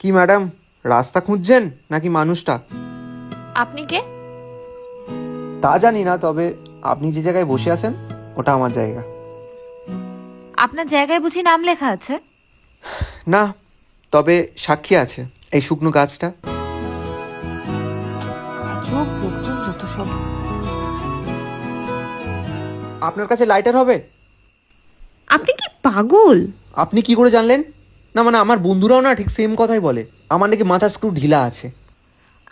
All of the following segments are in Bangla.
কি ম্যাডাম, রাস্তা খুঁজছেন নাকি মানুষটা? আপনি কে? তা জানি না, তবে আপনি যে জায়গায় বসে আছেন ওটা আমার জায়গা। আপনার জায়গায় বুঝি নাম লেখা আছে? না, তবে সাক্ষী আছে এই শুকনো গাছটা। আজব লোকজন যত সব। আপনার কাছে লাইটার হবে? আপনি কি পাগল? আপনি কি করে জানলেন? না মানে আমার বন্ধুরাও না ঠিক সেম কথাই বলে, আমার নাকি মাথা স্ক্রু ঢিলা আছে।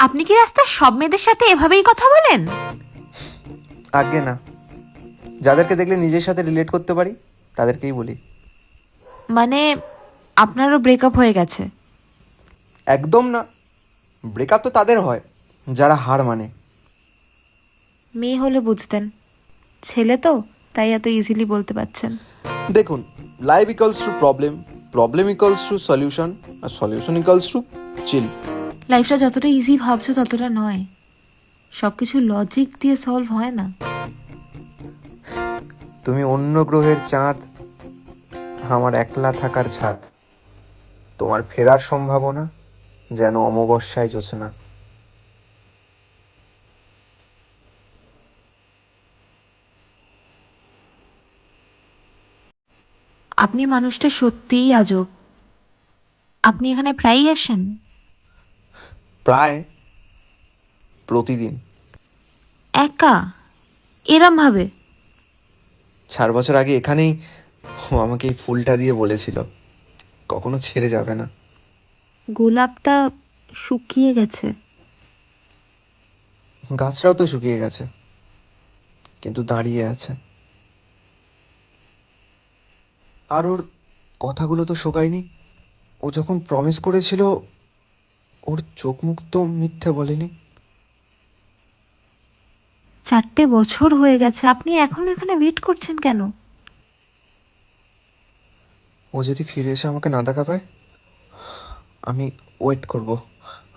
আপনি কি রাস্তার সব মেয়েদের সাথে এভাবেই কথা বলেন? আজ্ঞে না, যাদেরকে দেখলে নিজের সাথে রিলেট করতে পারি তাদেরকেই বলি। মানে আপনারও ব্রেকআপ হয়ে গেছে? একদম না, ব্রেকআপ তো তাদের হয় যারা হার মানে। মেয়ে হলে বুঝতেন, ছেলে তো তাই এত ইজিলি বলতে পারছেন। দেখুন, life equals to problem, problem equals to solution, আর সলিউশন ইকুয়ালস টু চিল। লাইফটা যতটা ইজি ভাবছো ততটা নয়, সব কিছু লজিক দিয়ে সলভ হয় না। তুমি অন্য গ্রহের চাঁদ, আমার একলা থাকার ছাদ, তোমার ফেরার সম্ভাবনা যেন অমাবস্যায় জোছনা। আপনি মানুষটা সত্যিই আজব। আপনি এখানে প্রায়ই আসেন? প্রায় প্রতিদিন। একা? এরম ভাবে? 4 বছর আগে এখানেই ও আমাকে এই ফুলটা দিয়ে বলেছিল কখনো ছেড়ে যাবে না। গোলাপটা শুকিয়ে গেছে। গাছটাও তো শুকিয়ে গেছে, কিন্তু দাঁড়িয়ে আছে। আর ওর কথাগুলো তো শোকায়নি। ও যখন প্রমিস করেছিল, ওর চোখ মুখ তো মিথ্যে বলেনি। 4 বছর হয়ে গেছে, আপনি এখন এখানে ওয়েট করছেন কেন? ও যদি ফিরে এসে আমাকে না দেখা পায়, আমি ওয়েট করব।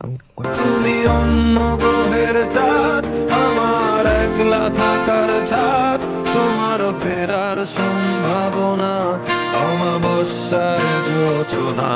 আমি wait করব। তুমি অন্য গ্রহের চাঁদ, আমার একলা থাকার ছাদ, তোমার ফেরার সম্ভাবনা অমাবস্যার যোচনা।